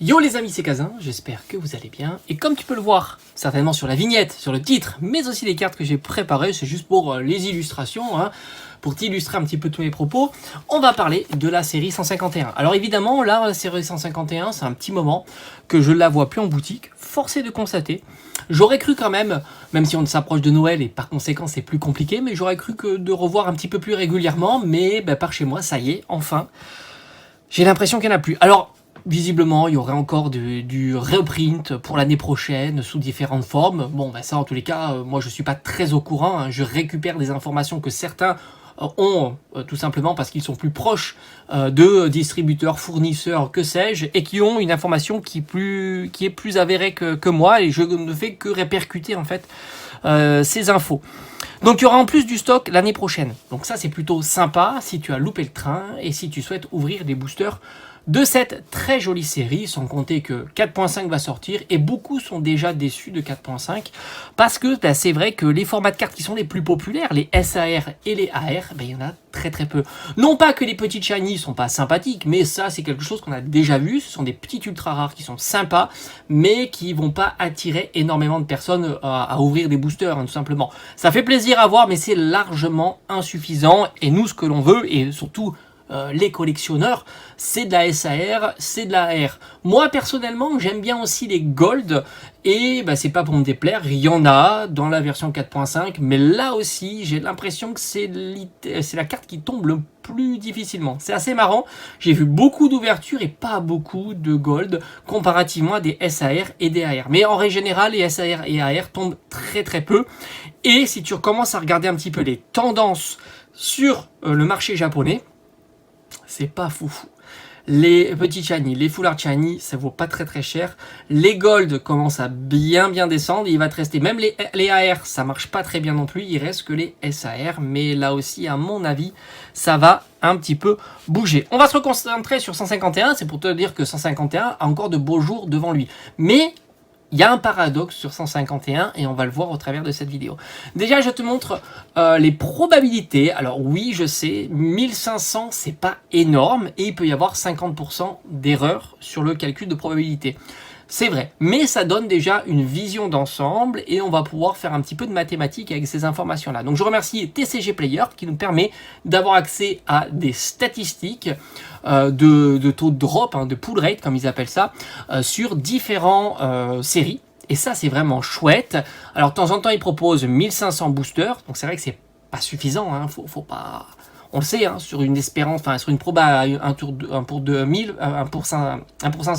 Yo les amis, c'est Kazin, j'espère que vous allez bien. Et comme tu peux le voir, certainement sur la vignette, sur le titre, mais aussi les cartes que j'ai préparées, c'est juste pour les illustrations, pour t'illustrer un petit peu tous mes propos, on va parler de la série 151. Alors évidemment, là, la série 151, c'est un petit moment que je ne la vois plus en boutique, forcé de constater. J'aurais cru quand même si on s'approche de Noël et par conséquent c'est plus compliqué, mais j'aurais cru que de revoir un petit peu plus régulièrement, mais par chez moi, ça y est, enfin, j'ai l'impression qu'il n'y en a plus. Alors, visiblement, il y aurait encore du reprint pour l'année prochaine sous différentes formes. Bon, ça en tous les cas, moi je suis pas très au courant. Je récupère des informations que certains ont tout simplement parce qu'ils sont plus proches de distributeurs, fournisseurs, que sais-je, et qui ont une information qui est plus avérée que moi, et je ne fais que répercuter en fait ces infos. Donc il y aura en plus du stock l'année prochaine. Donc ça c'est plutôt sympa si tu as loupé le train et si tu souhaites ouvrir des boosters de cette très jolie série, sans compter que 4.5 va sortir et beaucoup sont déjà déçus de 4.5 parce que c'est vrai que les formats de cartes qui sont les plus populaires, les SAR et les AR, il y en a très peu. Non pas que les petites shiny sont pas sympathiques, mais ça c'est quelque chose qu'on a déjà vu, ce sont des petites ultra rares qui sont sympas, mais qui vont pas attirer énormément de personnes à ouvrir des boosters, tout simplement. Ça fait plaisir à voir, mais c'est largement insuffisant, et nous ce que l'on veut, et surtout les collectionneurs, c'est de la SAR, c'est de la AR. Moi personnellement j'aime bien aussi les gold, et c'est pas pour me déplaire, il y en a dans la version 4.5, mais là aussi j'ai l'impression que c'est la carte qui tombe le plus difficilement. C'est assez marrant, j'ai vu beaucoup d'ouvertures et pas beaucoup de gold comparativement à des SAR et des AR. Mais en règle générale, les SAR et AR tombent très peu, et si tu commences à regarder un petit peu les tendances sur le marché japonais, c'est pas foufou. Les petits shiny, les full art shiny, ça vaut pas très cher. Les gold commencent à bien descendre. Il va te rester même les AR, ça marche pas très bien non plus. Il reste que les SAR, mais là aussi, à mon avis, ça va un petit peu bouger. On va se concentrer sur 151. C'est pour te dire que 151 a encore de beaux jours devant lui. Mais il y a un paradoxe sur 151 et on va le voir au travers de cette vidéo. Déjà, je te montre les probabilités. Alors oui, je sais, 1500, c'est pas énorme et il peut y avoir 50% d'erreur sur le calcul de probabilité. C'est vrai, mais ça donne déjà une vision d'ensemble et on va pouvoir faire un petit peu de mathématiques avec ces informations-là. Donc je remercie TCG Player qui nous permet d'avoir accès à des statistiques de taux de drop, de pull rate comme ils appellent ça, sur différentes séries. Et ça c'est vraiment chouette. Alors de temps en temps ils proposent 1500 boosters, donc c'est vrai que c'est pas suffisant, faut pas... On le sait, sur une espérance, sur une proba, un pour 2000, un pour 500,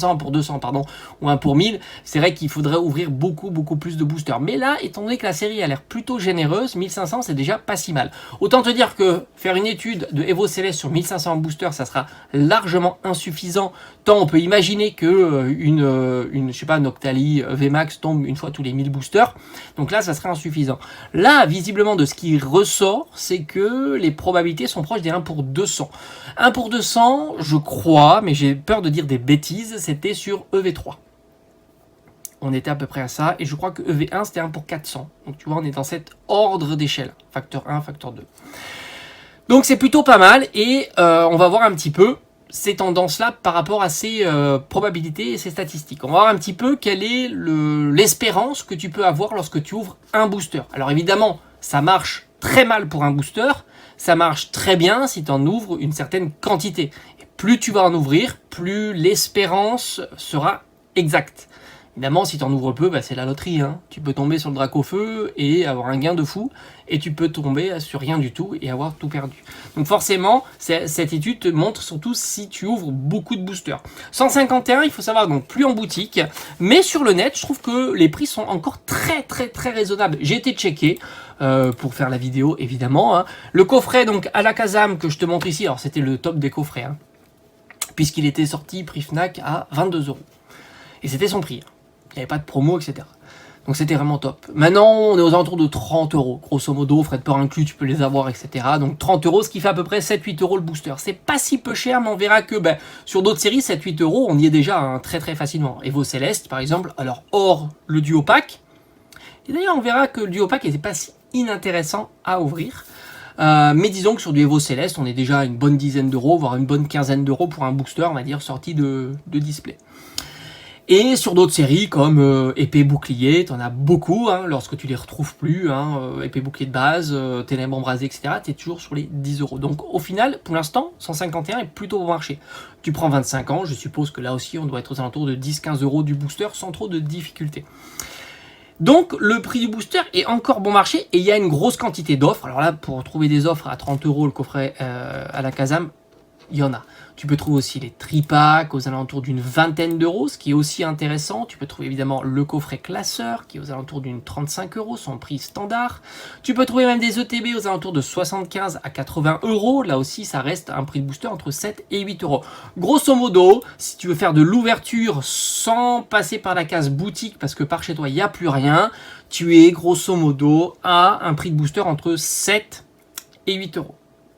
un pour 200, pardon, ou un pour 1000, c'est vrai qu'il faudrait ouvrir beaucoup plus de boosters. Mais là, étant donné que la série a l'air plutôt généreuse, 1500 c'est déjà pas si mal. Autant te dire que faire une étude de Evo Céleste sur 1500 boosters, ça sera largement insuffisant, tant on peut imaginer que je sais pas, Noctali VMAX tombe une fois tous les 1000 boosters. Donc là, ça serait insuffisant. Là, visiblement, de ce qui ressort, c'est que les probabilités sont proches des 1 pour 200. 1 pour 200, je crois, mais j'ai peur de dire des bêtises, c'était sur EV3. On était à peu près à ça, et je crois que EV1 c'était 1 pour 400. Donc tu vois, on est dans cet ordre d'échelle, facteur 1, facteur 2. Donc c'est plutôt pas mal, et on va voir un petit peu ces tendances-là par rapport à ces probabilités et ces statistiques. On va voir un petit peu quelle est l'espérance que tu peux avoir lorsque tu ouvres un booster. Alors évidemment, ça marche très mal pour un booster, ça marche très bien si tu en ouvres une certaine quantité. Et plus tu vas en ouvrir, plus l'espérance sera exacte. Évidemment, si tu en ouvres peu, c'est la loterie. Tu peux tomber sur le drac au feu et avoir un gain de fou, et tu peux tomber sur rien du tout et avoir tout perdu. Donc forcément, cette étude te montre surtout si tu ouvres beaucoup de boosters. 151, il faut savoir, donc plus en boutique, mais sur le net, je trouve que les prix sont encore très raisonnables. J'ai été checké pour faire la vidéo, évidemment. Le coffret donc à la Kazam que je te montre ici, alors c'était le top des coffrets, puisqu'il était sorti prix Fnac à 22 €. Et c'était son prix. Il n'y avait pas de promo, etc. Donc c'était vraiment top. Maintenant, on est aux alentours de 30 €. Grosso modo, frais de port inclus, tu peux les avoir, etc. Donc 30 €, ce qui fait à peu près 7-8 € le booster. C'est pas si peu cher, mais on verra que sur d'autres séries, 7-8 €, on y est déjà très facilement. Evo Céleste, par exemple, alors hors le duo pack. Et d'ailleurs, on verra que le duo pack n'était pas si inintéressant à ouvrir. Mais disons que sur du Evo Céleste, on est déjà à une bonne dizaine d'euros, voire une bonne quinzaine d'euros pour un booster, on va dire, sorti de display. Et sur d'autres séries comme épée bouclier, t'en as beaucoup, hein, lorsque tu les retrouves plus, hein, épée bouclier de base, ténèbres embrasées, etc. T'es toujours sur les 10 euros. Donc au final, pour l'instant, 151 est plutôt bon marché. Tu prends 25 ans, je suppose que là aussi on doit être aux alentours de 10-15 euros du booster sans trop de difficultés. Donc le prix du booster est encore bon marché et il y a une grosse quantité d'offres. Alors là, pour trouver des offres à 30 euros le coffret à la Kazam, il y en a. Tu peux trouver aussi les tripacks aux alentours d'une vingtaine d'euros, ce qui est aussi intéressant. Tu peux trouver évidemment le coffret classeur qui est aux alentours d'une 35 euros, son prix standard. Tu peux trouver même des ETB aux alentours de 75 à 80 euros. Là aussi, ça reste un prix de booster entre 7 et 8 euros. Grosso modo, si tu veux faire de l'ouverture sans passer par la case boutique, parce que par chez toi, il n'y a plus rien, tu es grosso modo à un prix de booster entre 7 et 8 euros.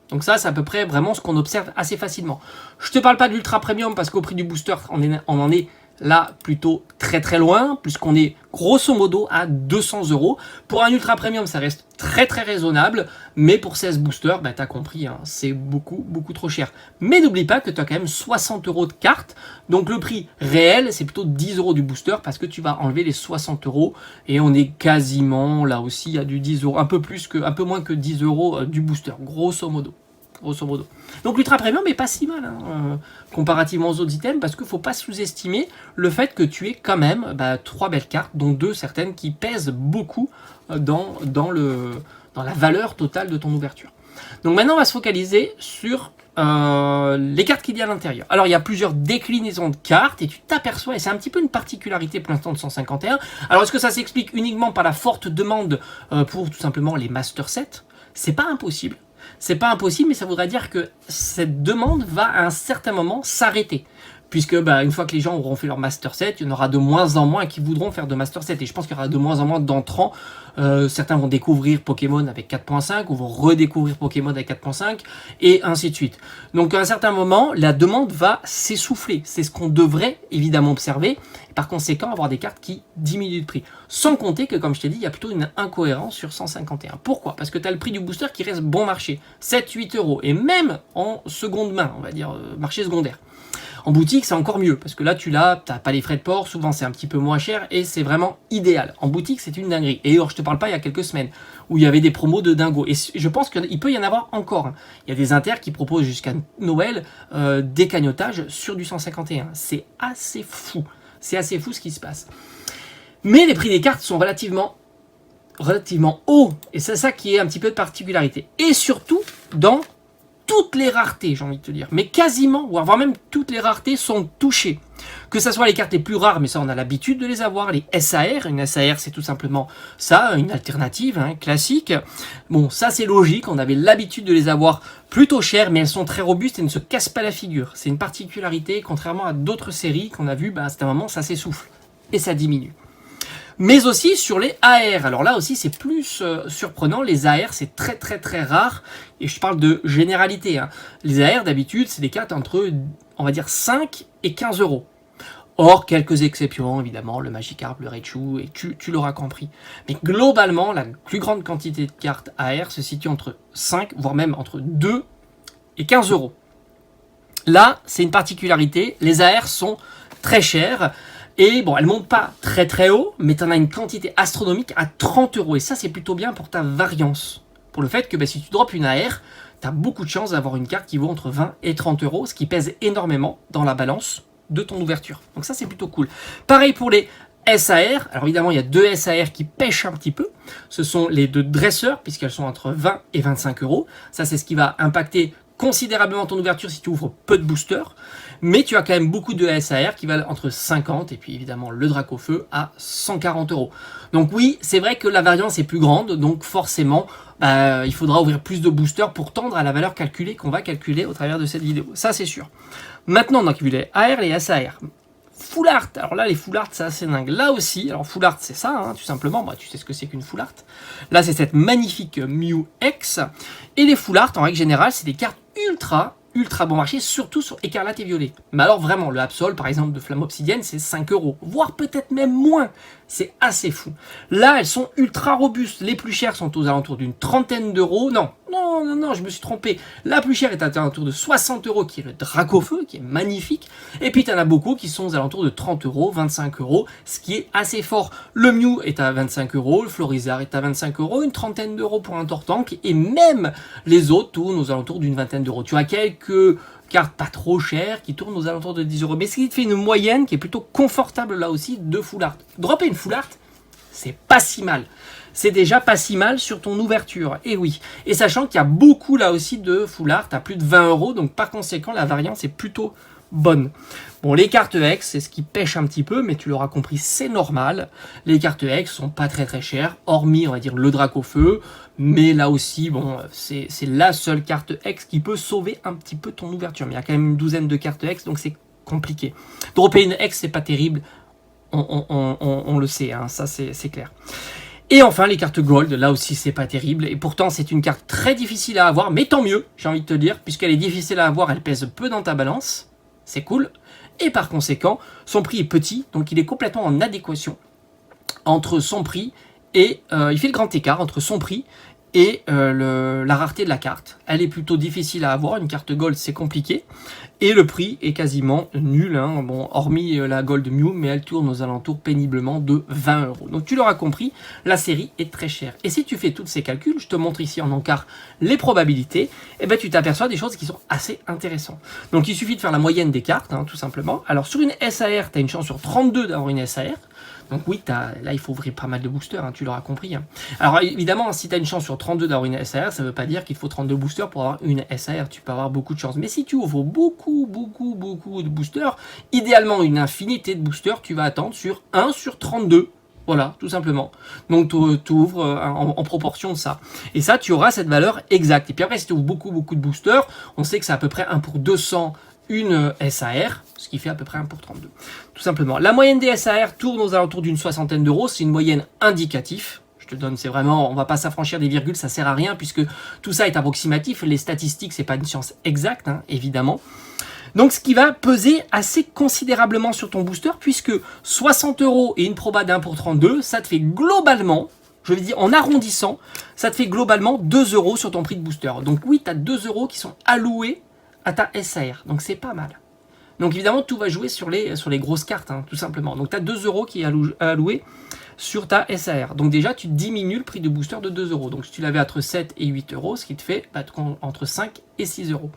Donc ça, c'est à peu près vraiment ce qu'on observe assez facilement. Je te parle pas d'ultra premium parce qu'au prix du booster, on en est là plutôt très très loin, puisqu'on est grosso modo à 200 euros. Pour un ultra premium, ça reste très très raisonnable, mais pour 16 boosters, bah, tu as compris, hein, c'est beaucoup trop cher. Mais n'oublie pas que tu as quand même 60 euros de carte, donc le prix réel, c'est plutôt 10 euros du booster, parce que tu vas enlever les 60 euros, et on est quasiment là aussi à du 10 euros, un peu moins que 10 euros du booster, grosso modo. Donc l'ultra premium est pas si mal hein, comparativement aux autres items, parce qu'il ne faut pas sous-estimer le fait que tu aies quand même 3 belles cartes, dont 2 certaines qui pèsent beaucoup dans la valeur totale de ton ouverture. Donc maintenant on va se focaliser sur les cartes qu'il y a à l'intérieur. Alors il y a plusieurs déclinaisons de cartes et tu t'aperçois, et c'est un petit peu une particularité pour l'instant de 151. Alors est-ce que ça s'explique uniquement par la forte demande pour tout simplement les master sets? C'est pas impossible. C'est pas impossible, mais ça voudrait dire que cette demande va à un certain moment s'arrêter. Puisque une fois que les gens auront fait leur master set, il y en aura de moins en moins qui voudront faire de master set. Et je pense qu'il y aura de moins en moins d'entrants. Certains vont découvrir Pokémon avec 4.5 ou vont redécouvrir Pokémon avec 4.5 et ainsi de suite. Donc à un certain moment, la demande va s'essouffler. C'est ce qu'on devrait évidemment observer. Et par conséquent, avoir des cartes qui diminuent de prix. Sans compter que, comme je t'ai dit, il y a plutôt une incohérence sur 151. Pourquoi? Parce que tu as le prix du booster qui reste bon marché. 7-8 euros. Et même en seconde main, on va dire marché secondaire. En boutique, c'est encore mieux, parce que là, tu n'as pas les frais de port, souvent c'est un petit peu moins cher, et c'est vraiment idéal. En boutique, c'est une dinguerie. Et alors, je te parle pas il y a quelques semaines, où il y avait des promos de dingo. Et je pense qu'il peut y en avoir encore. Hein. Il y a des inters qui proposent jusqu'à Noël des cagnottages sur du 151. C'est assez fou. C'est assez fou ce qui se passe. Mais les prix des cartes sont relativement hauts, et c'est ça qui est un petit peu de particularité. Et surtout, dans toutes les raretés, j'ai envie de te dire, mais quasiment, voire même toutes les raretés sont touchées. Que ce soit les cartes les plus rares, mais ça on a l'habitude de les avoir, les SAR. Une SAR c'est tout simplement ça, une alternative hein, classique. Bon, ça c'est logique, on avait l'habitude de les avoir plutôt chères, mais elles sont très robustes et ne se cassent pas la figure. C'est une particularité, contrairement à d'autres séries qu'on a vues, à un moment ça s'essouffle et ça diminue. Mais aussi sur les AR. Alors là aussi, c'est plus surprenant. Les AR, c'est très très très rare. Et je parle de généralité. Hein. Les AR, d'habitude, c'est des cartes entre, on va dire, 5 et 15 euros. Or, quelques exceptions, évidemment, le Magikarp, le Raichu, et tu l'auras compris. Mais globalement, la plus grande quantité de cartes AR se situe entre 5, voire même entre 2 et 15 euros. Là, c'est une particularité. Les AR sont très chères. Et bon, elles montent pas très très haut, mais tu en as une quantité astronomique à 30 euros. Et ça, c'est plutôt bien pour ta variance. Pour le fait que si tu drops une AR, tu as beaucoup de chances d'avoir une carte qui vaut entre 20 et 30 euros, ce qui pèse énormément dans la balance de ton ouverture. Donc ça, c'est plutôt cool. Pareil pour les SAR. Alors évidemment, il y a 2 SAR qui pêchent un petit peu. Ce sont les 2 dresseurs, puisqu'elles sont entre 20 et 25 euros. Ça, c'est ce qui va impacter considérablement ton ouverture si tu ouvres peu de boosters. Mais tu as quand même beaucoup de SAR qui valent entre 50 et puis évidemment le Dracofeu à 140 euros. Donc oui, c'est vrai que la variance est plus grande, donc forcément il faudra ouvrir plus de boosters pour tendre à la valeur calculée qu'on va calculer au travers de cette vidéo. Ça c'est sûr. Maintenant, on a vu les AR, les SAR. Full art, alors là les full art c'est assez dingue. Là aussi, alors full art c'est ça, hein, tout simplement, tu sais ce que c'est qu'une full art. Là c'est cette magnifique Mew X. Et les full art en règle générale c'est des cartes ultra bon marché, surtout sur Écarlate et Violet. Mais alors vraiment, le Absol par exemple de Flamme Obsidienne c'est 5 euros, voire peut-être même moins. C'est assez fou. Là elles sont ultra robustes, les plus chères sont aux alentours d'une trentaine d'euros, non, Non, non, non, je me suis trompé. La plus chère est à l'entour de 60 euros, qui est le Dracofeu, qui est magnifique. Et puis, tu en as beaucoup qui sont aux alentours de 30 euros, 25 euros, ce qui est assez fort. Le Mew est à 25 euros, le Florizard est à 25 euros, une trentaine d'euros pour un Tortank, et même les autres tournent aux alentours d'une vingtaine d'euros. Tu as quelques cartes pas trop chères qui tournent aux alentours de 10 euros. Mais ce qui te fait une moyenne qui est plutôt confortable là aussi de full art. Dropper une full art, c'est pas si mal. C'est déjà pas si mal sur ton ouverture. Et oui. Et sachant qu'il y a beaucoup là aussi de full art à plus de 20 euros. Donc par conséquent, la variance est plutôt bonne. Bon, les cartes X, c'est ce qui pêche un petit peu, mais tu l'auras compris, c'est normal. Les cartes X sont pas très très chères, hormis, on va dire, le Dracofeu. Mais là aussi, bon, c'est la seule carte X qui peut sauver un petit peu ton ouverture. Mais il y a quand même une douzaine de cartes X, donc c'est compliqué. Dropper une X, c'est pas terrible. On le sait, hein, ça c'est clair. Et enfin, les cartes Gold, là aussi, c'est pas terrible. Et pourtant, c'est une carte très difficile à avoir, mais tant mieux, j'ai envie de te dire, puisqu'elle est difficile à avoir, elle pèse peu dans ta balance. C'est cool. Et par conséquent, son prix est petit, donc il est complètement en adéquation entre son prix et... il fait le grand écart entre son prix et la rareté de la carte. Elle est plutôt difficile à avoir, une carte Gold, c'est compliqué. Et le prix est quasiment nul, hein. Bon, hormis la Gold Mew, mais elle tourne aux alentours péniblement de 20 euros. Donc tu l'auras compris, la série est très chère. Et si tu fais tous ces calculs, je te montre ici en encart les probabilités, et ben tu t'aperçois des choses qui sont assez intéressantes. Donc il suffit de faire la moyenne des cartes, hein, tout simplement. Alors sur une SAR, tu as une chance sur 32 d'avoir une SAR. Donc oui, là il faut ouvrir pas mal de boosters, hein, tu l'auras compris. Hein. Alors évidemment, si tu as une chance sur 32 d'avoir une SAR, ça ne veut pas dire qu'il faut 32 boosters pour avoir une SAR. Tu peux avoir beaucoup de chance. Mais si tu ouvres beaucoup de boosters, idéalement une infinité de boosters, tu vas attendre sur 1 sur 32. Voilà, tout simplement. Donc tu ouvres en proportion de ça. Et ça, tu auras cette valeur exacte. Et puis après, si tu ouvres beaucoup de boosters, on sait que c'est à peu près 1 pour 200 une SAR, ce qui fait à peu près 1 pour 32. Tout simplement. La moyenne des SAR tourne aux alentours d'une soixantaine d'euros. C'est une moyenne indicative. Je te donne, c'est vraiment, on va pas s'affranchir des virgules, ça sert à rien puisque tout ça est approximatif. Les statistiques, c'est pas une science exacte, hein, évidemment. Donc, ce qui va peser assez considérablement sur ton booster, puisque 60 euros et une proba d'1 pour 32, ça te fait globalement, je vais dire en arrondissant, ça te fait globalement 2 euros sur ton prix de booster. Donc oui, tu as 2 euros qui sont alloués à ta SAR, donc c'est pas mal. Donc évidemment, tout va jouer sur les grosses cartes, hein, tout simplement. Donc tu as 2 euros qui est alloué sur ta SAR. Donc déjà, tu diminues le prix de booster de 2 euros. Donc si tu l'avais entre 7 et 8 euros, ce qui te fait entre 5 et 6 euros.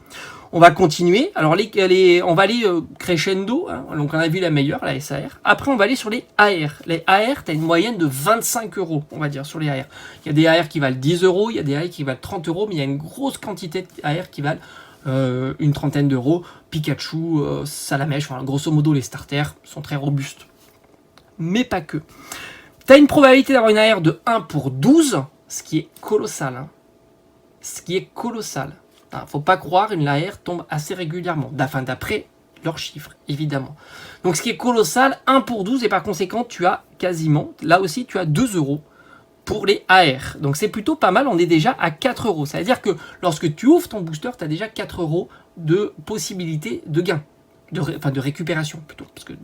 On va continuer. Alors on va aller crescendo. Hein. Donc on a vu la meilleure, la SAR. Après, on va aller sur les AR. Les AR, tu as une moyenne de 25 euros, on va dire, sur les AR. Il y a des AR qui valent 10 euros, il y a des AR qui valent 30 euros, mais il y a une grosse quantité d'AR qui valent une trentaine d'euros. Pikachu, Salamèche, enfin, grosso modo, les starters sont très robustes. Mais pas que. Tu as une probabilité d'avoir une AR de 1 pour 12, ce qui est colossal. Hein. Ce qui est colossal. Faut pas croire, une AR tombe assez régulièrement. Enfin, d'après leurs chiffres, évidemment. Donc, ce qui est colossal, 1 pour 12, et par conséquent, tu as quasiment, là aussi, tu as 2 euros pour les AR. Donc, c'est plutôt pas mal, on est déjà à 4 euros. Ça veut dire que lorsque tu ouvres ton booster, tu as déjà 4 euros de possibilité de gain. De récupération, plutôt, parce que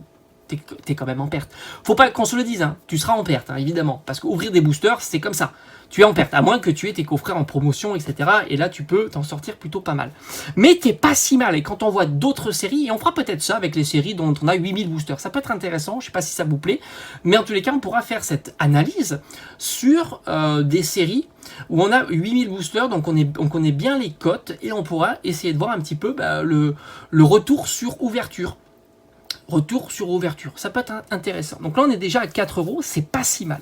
t'es quand même en perte. Faut pas qu'on se le dise, hein. Tu seras en perte, hein, évidemment, parce qu'ouvrir des boosters, c'est comme ça. Tu es en perte, à moins que tu aies tes coffrets en promotion, etc. Et là, tu peux t'en sortir plutôt pas mal. Mais t'es pas si mal. Et quand on voit d'autres séries, et on fera peut-être ça avec les séries dont on a 8000 boosters, ça peut être intéressant, je sais pas si ça vous plaît, mais en tous les cas, on pourra faire cette analyse sur des séries où on a 8000 boosters, donc on connaît bien les cotes, et on pourra essayer de voir un petit peu le retour sur ouverture. Retour sur ouverture, ça peut être intéressant. Donc là, on est déjà à 4 euros, c'est pas si mal.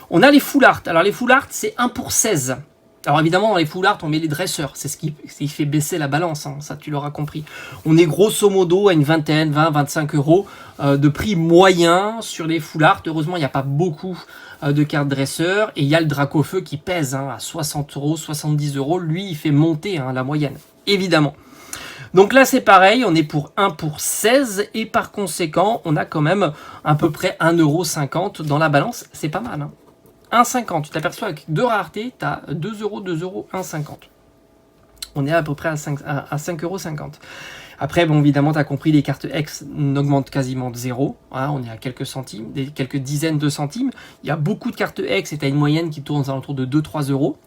On a les full art. Alors les full art, c'est 1 pour 16. Alors évidemment, dans les full art, on met les dresseurs. C'est ce qui fait baisser la balance, hein. Ça tu l'auras compris. On est grosso modo à une vingtaine, 20, 25 euros de prix moyen sur les full art. Heureusement, il n'y a pas beaucoup de cartes dresseurs. Et il y a le Dracofeu qui pèse à 60 euros, 70 euros. Lui, il fait monter la moyenne, évidemment. Donc là, c'est pareil, on est pour 1 pour 16 et par conséquent, on a quand même à peu près 1,50 € dans la balance. C'est pas mal, hein. 1,50, tu t'aperçois avec 2 raretés, tu as 2 euros, 1,50 €. On est à peu près à 5,50 €. Après, bon, évidemment, tu as compris, les cartes X n'augmentent quasiment de 0. Hein, on est à quelques centimes, quelques dizaines de centimes. Il y a beaucoup de cartes X et tu as une moyenne qui tourne aux alentours de 2-3 euros.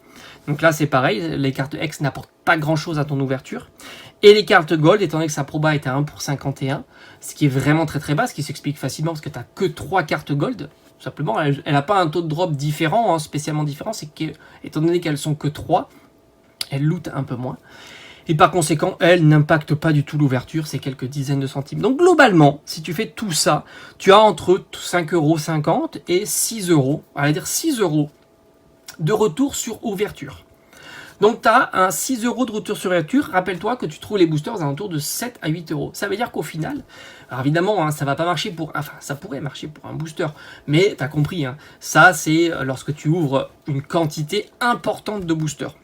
Donc là, c'est pareil, les cartes X n'apportent pas grand-chose à ton ouverture. Et les cartes Gold, étant donné que sa proba est à 1 pour 51, ce qui est vraiment très très bas, ce qui s'explique facilement parce que tu n'as que 3 cartes Gold. Tout simplement, elle n'a pas un taux de drop différent, hein, spécialement différent, c'est qu'étant donné qu'elles sont que 3, elles lootent un peu moins. Et par conséquent, elles n'impactent pas du tout l'ouverture, c'est quelques dizaines de centimes. Donc globalement, si tu fais tout ça, tu as entre 5,50 € et 6 €, on va dire 6 € de retour sur ouverture. Donc tu as un 6 € de retour sur ouverture. Rappelle-toi que tu trouves les boosters à un tour de 7 à 8 €. Ça veut dire qu'au final, alors évidemment, hein, ça va pas marcher pour, enfin ça pourrait marcher pour un booster, mais tu as compris, hein, ça c'est lorsque tu ouvres une quantité importante de boosters.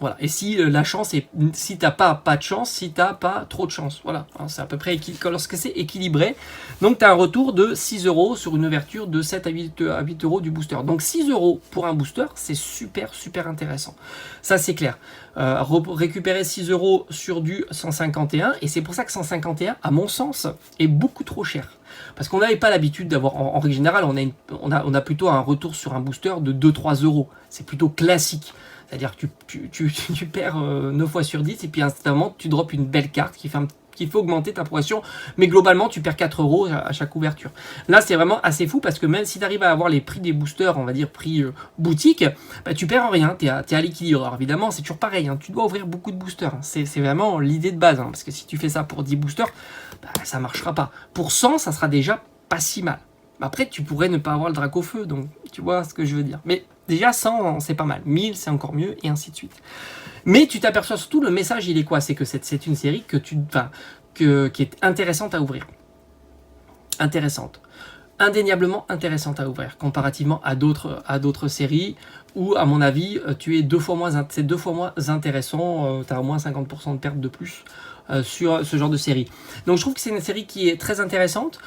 Voilà. Et si la chance est, si t'as pas de chance, si t'as pas trop de chance, voilà, c'est à peu près lorsque c'est équilibré. Donc tu as un retour de 6 € sur une ouverture de 7 à 8 € du booster. Donc 6 € pour un booster, c'est super intéressant. Ça c'est clair. Récupérer 6 € sur du 151, et c'est pour ça que 151, à mon sens, est beaucoup trop cher. Parce qu'on n'avait pas l'habitude d'avoir, en règle générale, on a plutôt un retour sur un booster de 2-3 €. C'est plutôt classique. C'est-à-dire que tu perds 9 fois sur 10 et puis instantanément tu drops une belle carte qui fait augmenter ta progression, mais globalement tu perds 4 € à chaque ouverture. Là c'est vraiment assez fou parce que même si tu arrives à avoir les prix des boosters, on va dire prix boutique, bah, tu perds en rien, tu es à l'équilibre. Alors évidemment c'est toujours pareil, hein, tu dois ouvrir beaucoup de boosters, hein. C'est vraiment l'idée de base, hein, parce que si tu fais ça pour 10 boosters, bah, ça marchera pas. Pour 100 ça sera déjà pas si mal. Après tu pourrais ne pas avoir le drac au feu, donc tu vois ce que je veux dire. Mais déjà 100 c'est pas mal, 1000 c'est encore mieux, et ainsi de suite. Mais tu t'aperçois surtout, le message il est quoi? C'est que c'est une série qui est intéressante à ouvrir. Intéressante. Indéniablement intéressante à ouvrir, comparativement à d'autres séries où, à mon avis, c'est 2 fois moins intéressant, tu as au moins 50% de perte de plus sur ce genre de série. Donc je trouve que c'est une série qui est très intéressante.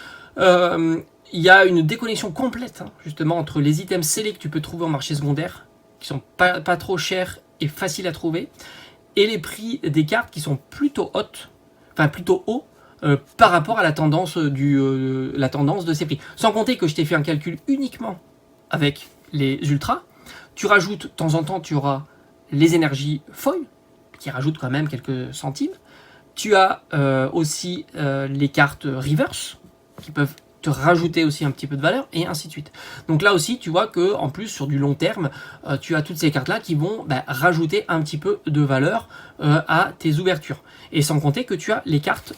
Il y a une déconnexion complète, hein, justement, entre les items scellés que tu peux trouver en marché secondaire, qui sont pas trop chers et faciles à trouver, et les prix des cartes qui sont plutôt hauts par rapport à la tendance de ces prix. Sans compter que je t'ai fait un calcul uniquement avec les ultras. Tu rajoutes, de temps en temps, tu auras les énergies foil, qui rajoutent quand même quelques centimes. Tu as aussi les cartes reverse, qui peuvent te rajouter aussi un petit peu de valeur, et ainsi de suite. Donc là aussi, tu vois que en plus, sur du long terme, tu as toutes ces cartes-là qui vont rajouter un petit peu de valeur à tes ouvertures. Et sans compter que tu as les cartes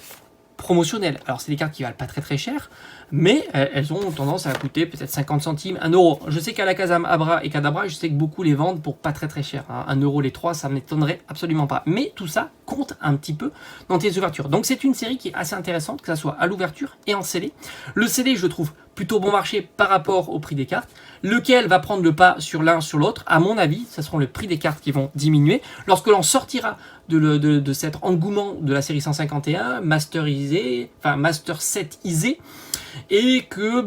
promotionnelles. Alors c'est des cartes qui valent pas très cher, mais elles ont tendance à coûter peut-être 50 centimes, 1 €. Je sais qu'à la Casa Abra et Kadabra, je sais que beaucoup les vendent pour pas très cher, hein. 1 € les 3, ça m'étonnerait absolument pas. Mais tout ça compte un petit peu dans tes ouvertures. Donc c'est une série qui est assez intéressante, que ça soit à l'ouverture et en scellé. Le scellé, je le trouve plutôt bon marché par rapport au prix des cartes. Lequel va prendre le pas sur l'un sur l'autre? À mon avis, ce seront les prix des cartes qui vont diminuer lorsque l'on sortira de cet engouement de la série 151, master set isé, et que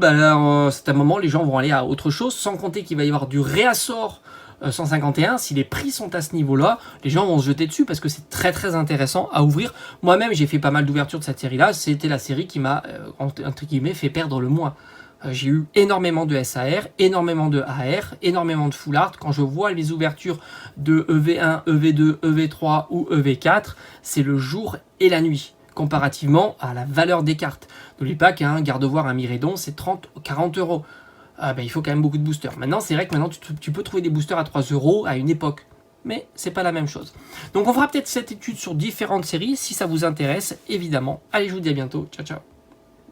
c'est un moment les gens vont aller à autre chose, sans compter qu'il va y avoir du réassort 151. Si les prix sont à ce niveau-là, les gens vont se jeter dessus parce que c'est très intéressant à ouvrir. Moi-même, j'ai fait pas mal d'ouvertures de cette série-là. C'était la série qui m'a, entre guillemets, fait perdre le moins. J'ai eu énormément de SAR, énormément de AR, énormément de full art. Quand je vois les ouvertures de EV1, EV2, EV3 ou EV4, c'est le jour et la nuit, comparativement à la valeur des cartes. N'oublie pas qu'un garde-voir, un Myrédon, c'est 30 ou 40 €. Il faut quand même beaucoup de boosters. Maintenant, c'est vrai que maintenant, tu peux trouver des boosters à 3 € à une époque. Mais c'est pas la même chose. Donc on fera peut-être cette étude sur différentes séries, si ça vous intéresse, évidemment. Allez, je vous dis à bientôt. Ciao, ciao.